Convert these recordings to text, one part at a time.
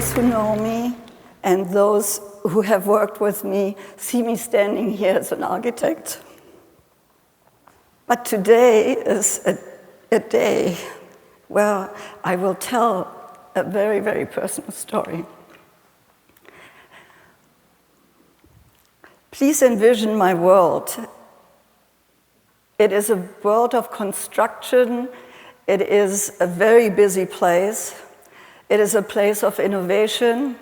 those who know me and those who have worked with me see me standing here as an architect. But today is a day where I will tell a very, very personal story. Please envision my world. It is a world of construction. It is a very busy place. It is a place of innovation,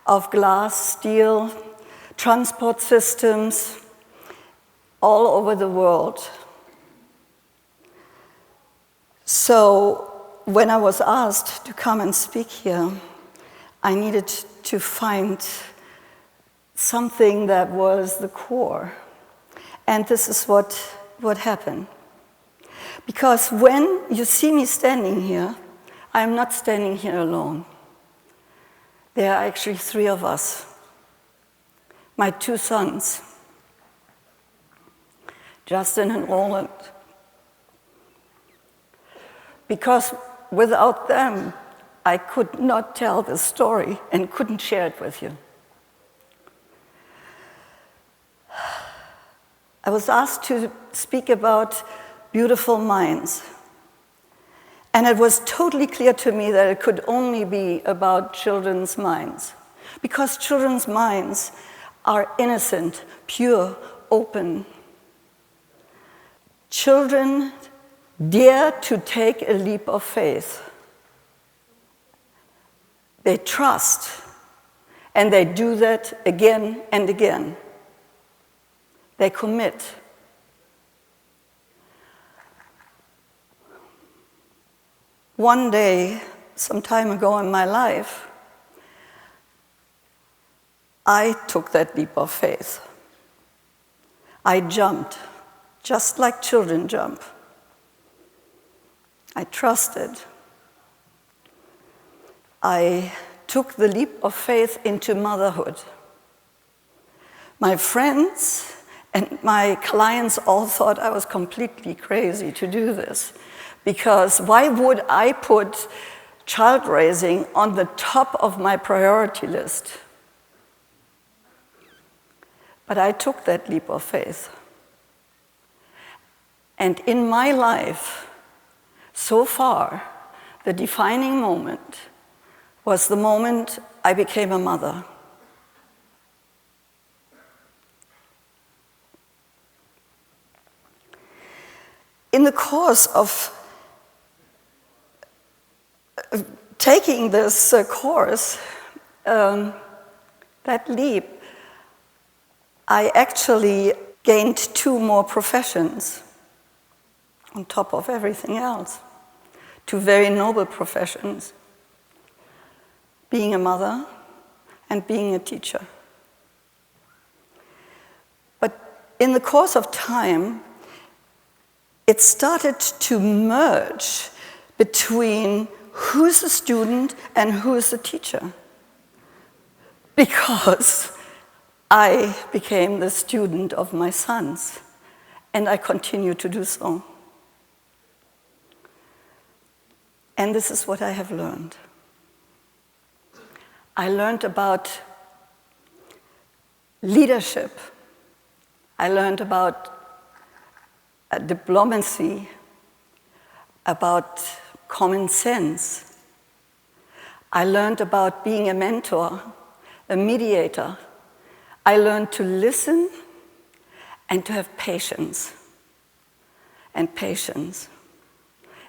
of glass, steel, transport systems all over the world. So when I was asked to come and speak here, I needed to find something that was the core. And this is what happened. Because when you see me standing here, I'm not standing here alone. There are actually 3 of us. My 2 sons, Justin and Roland. Because without them, I could not tell this story and couldn't share it with you. I was asked to speak about beautiful minds. And it was totally clear to me that it could only be about children's minds. Because children's minds are innocent, pure, open. Children dare to take a leap of faith. They trust, and they do that again and again. They commit. One day, some time ago in my life, I took that leap of faith. I jumped, just like children jump. I trusted. I took the leap of faith into motherhood. My friends and my clients all thought I was completely crazy to do this. Because why would I put child raising on the top of my priority list? But I took that leap of faith. And in my life, so far, the defining moment was the moment I became a mother. In the course of taking this course, that leap, I actually gained 2 more professions on top of everything else. 2 very noble professions. Being a mother and being a teacher. But in the course of time, it started to merge between who's a student and who's a teacher. Because I became the student of my sons, and I continue to do so. And this is what I have learned. I learned about leadership. I learned about diplomacy, about common sense. I learned about being a mentor, a mediator. I learned to listen and to have patience. And patience.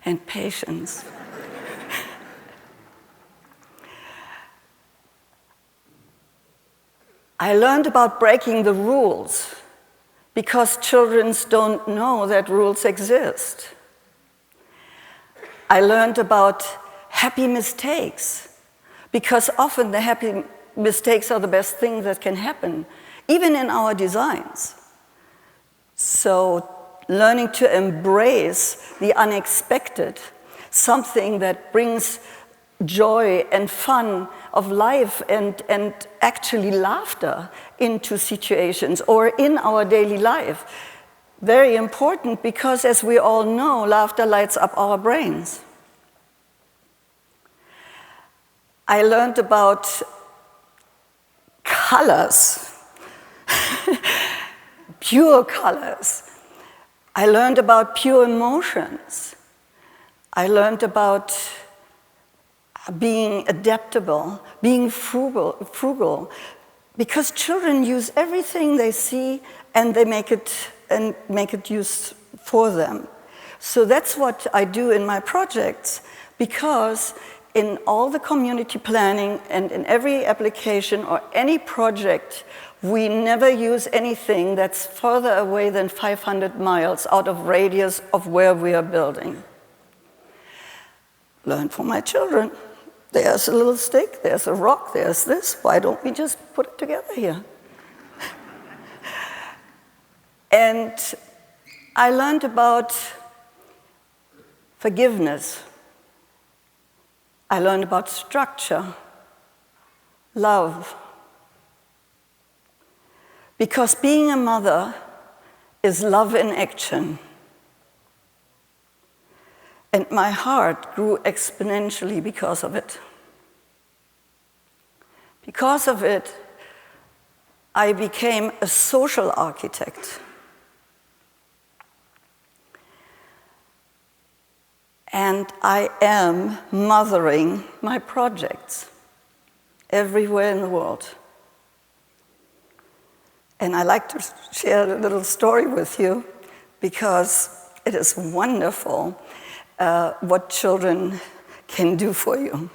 And patience. I learned about breaking the rules because children don't know that rules exist. I learned about happy mistakes because often the happy mistakes are the best thing that can happen, even in our designs. So learning to embrace the unexpected, something that brings joy and fun of life and actually laughter into situations or in our daily life. Very important because, as we all know, laughter lights up our brains. I learned about colors, pure colors. I learned about pure emotions. I learned about being adaptable, being frugal, because children use everything they see and they make it use for them. So that's what I do in my projects, because in all the community planning and in every application or any project, we never use anything that's further away than 500 miles out of radius of where we are building. Learn from my children. There's a little stick, there's a rock, there's this. Why don't we just put it together here? And I learned about forgiveness. I learned about structure, love. Because being a mother is love in action. And my heart grew exponentially because of it. Because of it, I became a social architect. And I am mothering my projects everywhere in the world. And I like to share a little story with you because it is wonderful what children can do for you.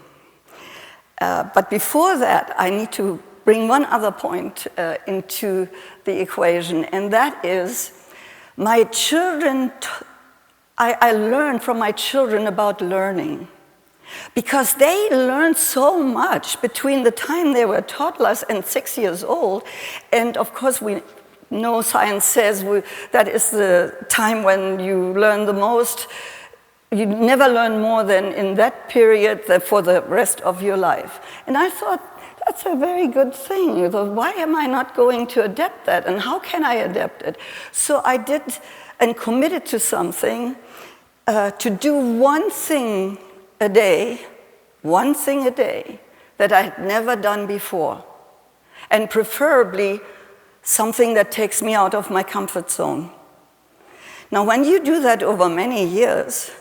But before that, I need to bring one other point into the equation, and that is my children. I learned from my children about learning, because they learned so much between the time they were toddlers and 6 years old. And of course, we know science says that is the time when you learn the most. You never learn more than in that period for the rest of your life. And I thought, that's a very good thing. Why am I not going to adapt that? And how can I adapt it? So I did and committed to something, to do one thing a day that I had never done before. And preferably something that takes me out of my comfort zone. Now, when you do that over many years,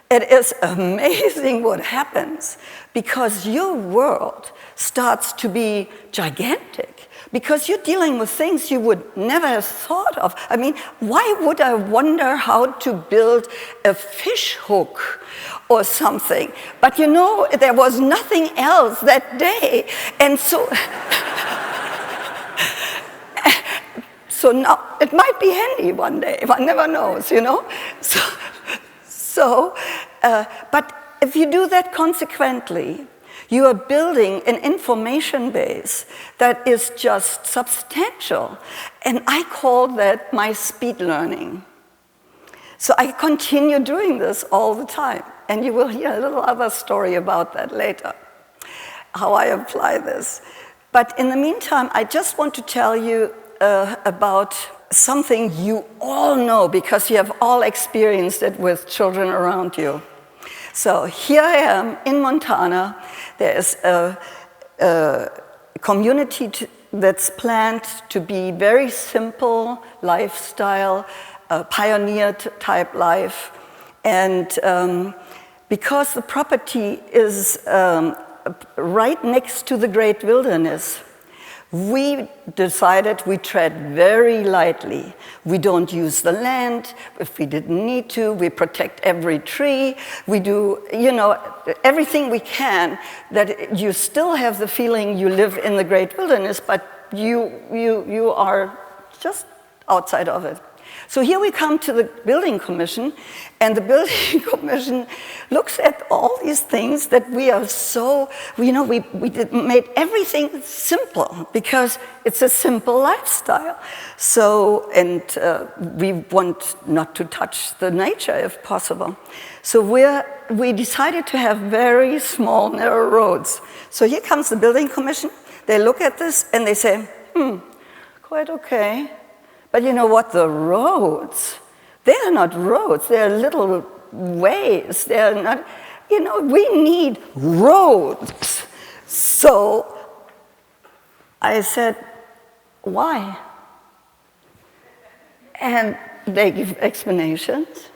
it is amazing what happens, because your world starts to be gigantic, because you're dealing with things you would never have thought of. I mean, why would I wonder how to build a fish hook or something? But you know, there was nothing else that day. And so, so now it might be handy one day, one never knows, you know? But if you do that consequently, you are building an information base that is just substantial. And I call that my speed learning. So I continue doing this all the time. And you will hear a little other story about that later, how I apply this. But in the meantime, I just want to tell you about something you all know, because you have all experienced it with children around you. So here I am in Montana. There is a community that's planned to be very simple lifestyle, pioneer type life. And because the property is right next to the great wilderness, we decided we tread very lightly. We don't use the land if we didn't need to. We protect every tree. We do, you know, everything we can that you still have the feeling you live in the great wilderness, but you are just outside of it. So here we come to the building commission, and the building commission looks at all these things that we are so, you know, we made everything simple because it's a simple lifestyle. So, and we want not to touch the nature if possible. So we decided to have very small, narrow roads. So here comes the building commission. They look at this and they say, quite okay. But you know what? The roads, they are not roads. They are little ways. They are not, you know, we need roads. So I said, why? And they give explanations.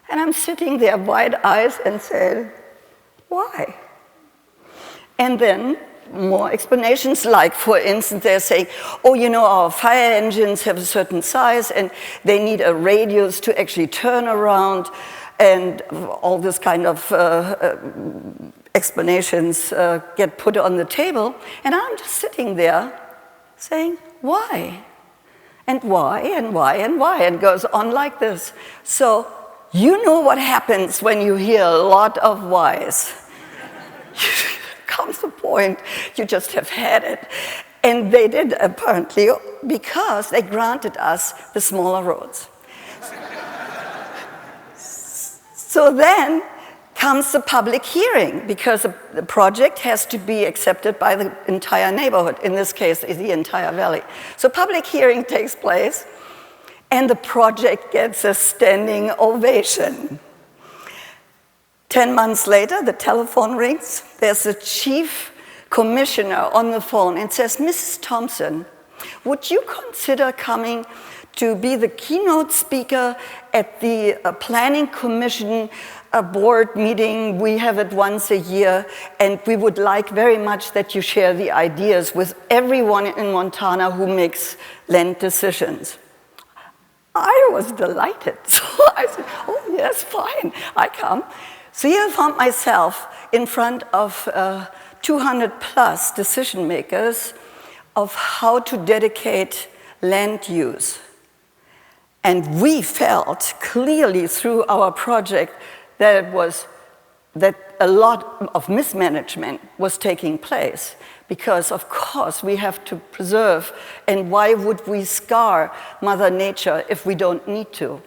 And I'm sitting there wide eyes and said, why? And then more explanations, like, for instance, they're saying, oh, you know, our fire engines have a certain size and they need a radius to actually turn around, and all this kind of explanations get put on the table. And I'm just sitting there saying, why? And why, and why, and why, and goes on like this. So you know what happens when you hear a lot of whys. Comes the point, you just have had it. And they did, apparently, because they granted us the smaller roads. So then comes the public hearing, because the project has to be accepted by the entire neighborhood, in this case, the entire valley. So public hearing takes place, and the project gets a standing ovation. 10 months later, the telephone rings. There's a chief commissioner on the phone and says, Mrs. Thomson, would you consider coming to be the keynote speaker at the Planning Commission board meeting? We have it once a year, and we would like very much that you share the ideas with everyone in Montana who makes land decisions. I was delighted. So I said, oh, yes, fine, I come. So here I found myself in front of 200 plus decision makers of how to dedicate land use. And we felt clearly through our project that a lot of mismanagement was taking place, because of course we have to preserve, and why would we scar Mother Nature if we don't need to?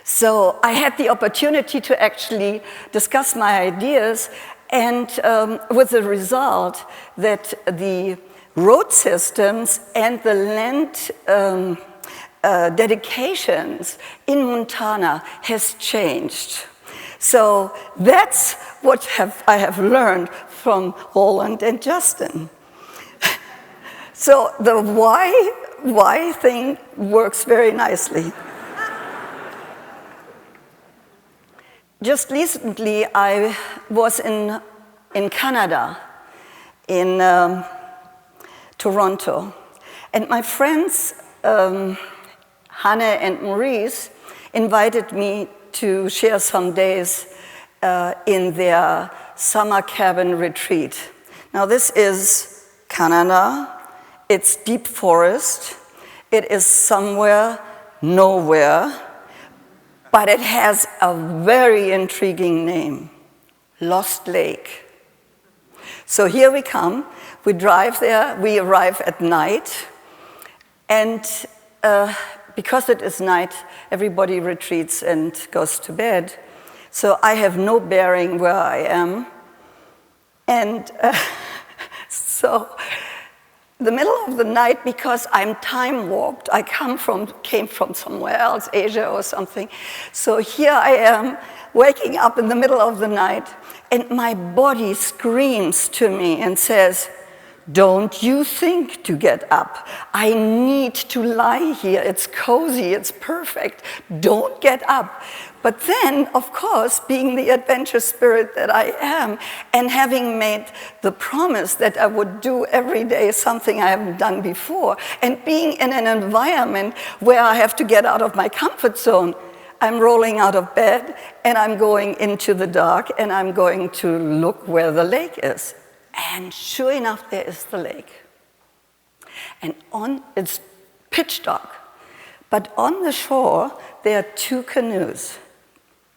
So I had the opportunity to actually discuss my ideas, and with the result that the road systems and the land dedications in Montana has changed. So that's what I have learned from Roland and Justin. So the why thing works very nicely. Just recently, I was in Canada, in Toronto, and my friends, Hannah and Maurice, invited me to share some days in their summer cabin retreat. Now, this is Canada. It's deep forest. It is somewhere, nowhere. But it has a very intriguing name, Lost Lake. So here we come, we drive there, we arrive at night, and because it is night, everybody retreats and goes to bed. So I have no bearing where I am. And so the middle of the night, because I'm time warped, I came from somewhere else, Asia or something. So here I am, waking up in the middle of the night, and my body screams to me and says, don't you think to get up. I need to lie here. It's cozy, it's perfect. Don't get up. But then, of course, being the adventure spirit that I am, and having made the promise that I would do every day something I haven't done before, and being in an environment where I have to get out of my comfort zone, I'm rolling out of bed, and I'm going into the dark, and I'm going to look where the lake is. And sure enough, there is the lake. And it's pitch dark. But on the shore, there are two canoes.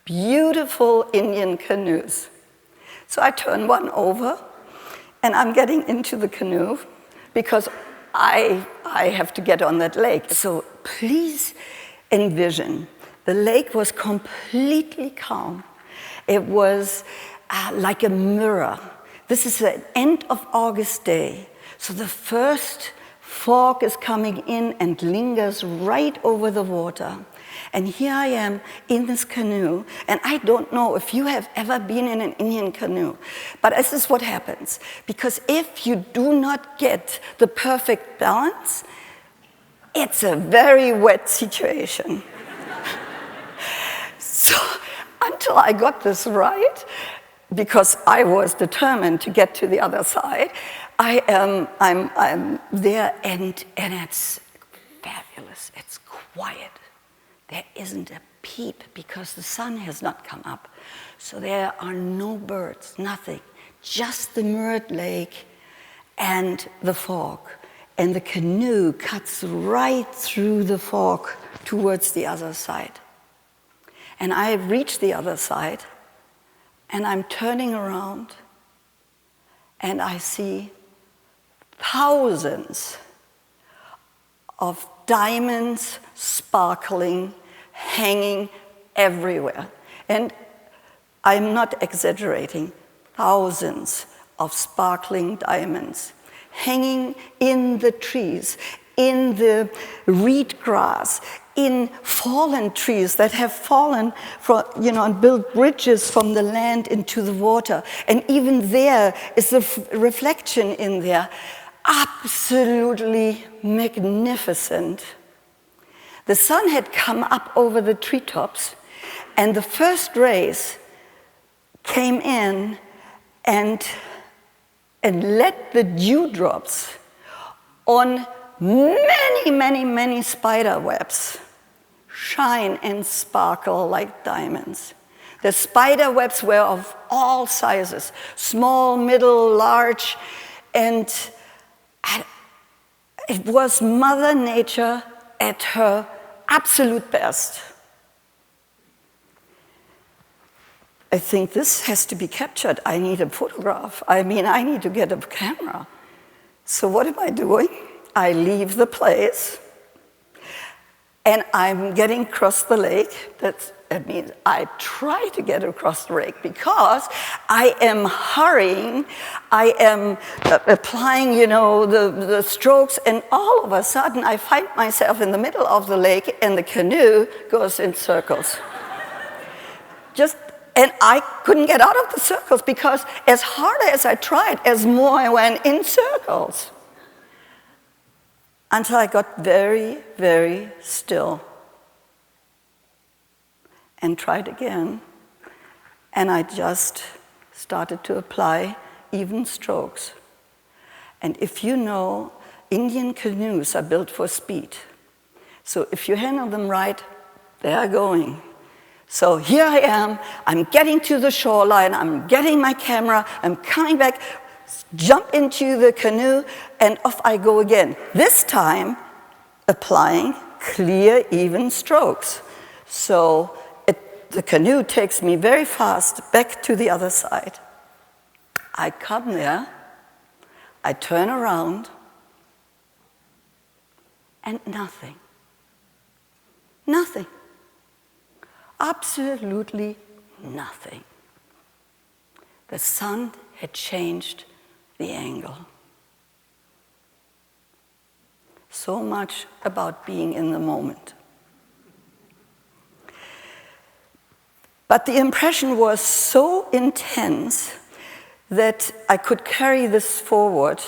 Beautiful Indian canoes. So I turn one over, and I'm getting into the canoe because I have to get on that lake. So please envision, the lake was completely calm. It was like a mirror. This is an end of August day. So the first fog is coming in and lingers right over the water. And here I am in this canoe, and I don't know if you have ever been in an Indian canoe, but this is what happens. Because if you do not get the perfect balance, it's a very wet situation. So until I got this right, because I was determined to get to the other side, I'm there, and it's fabulous. It's quiet. There isn't a peep because the sun has not come up. So there are no birds, nothing. Just the mirrored lake and the fog. And the canoe cuts right through the fog towards the other side. And I reach the other side, and I'm turning around, and I see thousands of diamonds sparkling, hanging everywhere. And I'm not exaggerating, thousands of sparkling diamonds hanging in the trees, in the reed grass, in fallen trees that have fallen from, and built bridges from the land into the water. And even there is a reflection in there. Absolutely magnificent. The sun had come up over the treetops, and the first rays came in and let the dewdrops on many, many, many spider webs shine and sparkle like diamonds. The spider webs were of all sizes, small, middle, large, and it was Mother Nature at her absolute best. I think this has to be captured. I need a photograph. I need to get a camera. So what am I doing? I leave the place, and I'm getting across the lake. That means I try to get across the lake because I am hurrying. I am applying, the strokes, and all of a sudden I find myself in the middle of the lake, and the canoe goes in circles. And I couldn't get out of the circles because as hard as I tried, as more I went in circles. Until I got very, very still and tried again. And I just started to apply even strokes. And if you know, Indian canoes are built for speed. So if you handle them right, they are going. So here I am, I'm getting to the shoreline, I'm getting my camera, I'm coming back, jump into the canoe, and off I go again. This time, applying clear, even strokes. So the canoe takes me very fast back to the other side. I come there, I turn around, and nothing. Nothing. Absolutely nothing. The sun had changed the angle. So much about being in the moment. But the impression was so intense that I could carry this forward,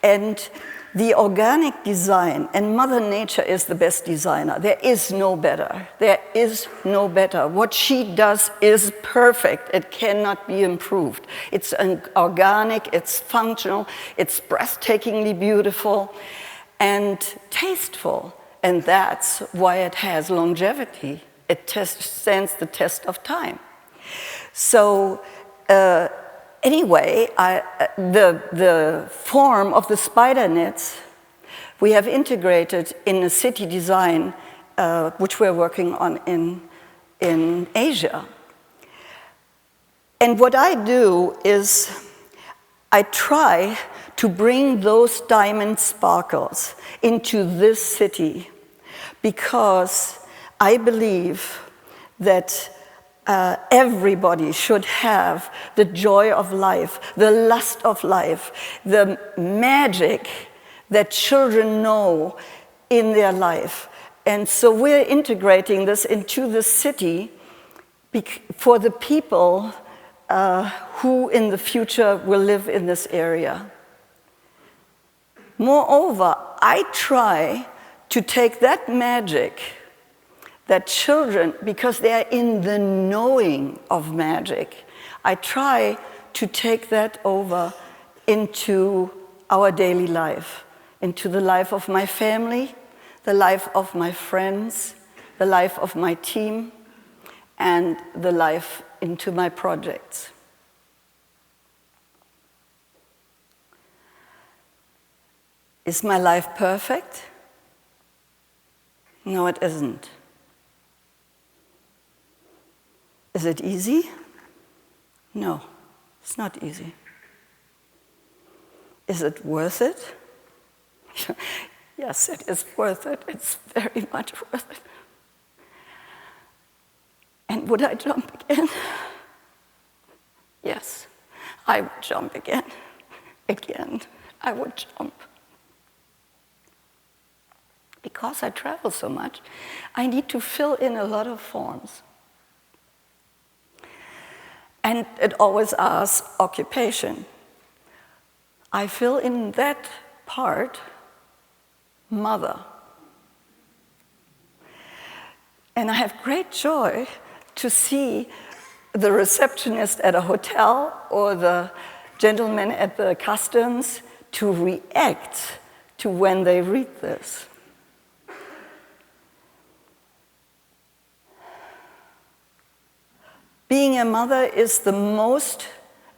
and the organic design, and Mother Nature is the best designer. There is no better. There is no better. What she does is perfect. It cannot be improved. It's organic, it's functional, it's breathtakingly beautiful and tasteful. And that's why it has longevity. It stands the test of time. So, anyway, the form of the spider nets we have integrated in a city design, which we're working on in Asia. And what I do is I try to bring those diamond sparkles into this city because I believe that everybody should have the joy of life, the lust of life, the magic that children know in their life. And so we're integrating this into the city for the people who in the future will live in this area. Moreover, I try to take that magic that children, because they are in the knowing of magic, I try to take that over into our daily life, into the life of my family, the life of my friends, the life of my team, and the life into my projects. Is my life perfect? No, it isn't. Is it easy? No, it's not easy. Is it worth it? Yes, it is worth it. It's very much worth it. And would I jump again? Yes, I would jump again. Again, I would jump. Because I travel so much, I need to fill in a lot of forms. And it always asks occupation. I fill in that part, mother. And I have great joy to see the receptionist at a hotel or the gentleman at the customs to react to when they read this. Being a mother is the most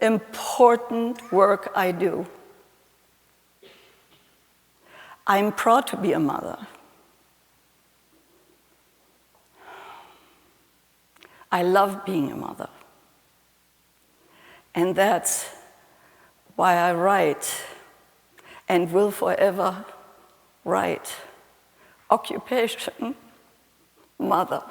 important work I do. I'm proud to be a mother. I love being a mother. And that's why I write and will forever write. Occupation, mother.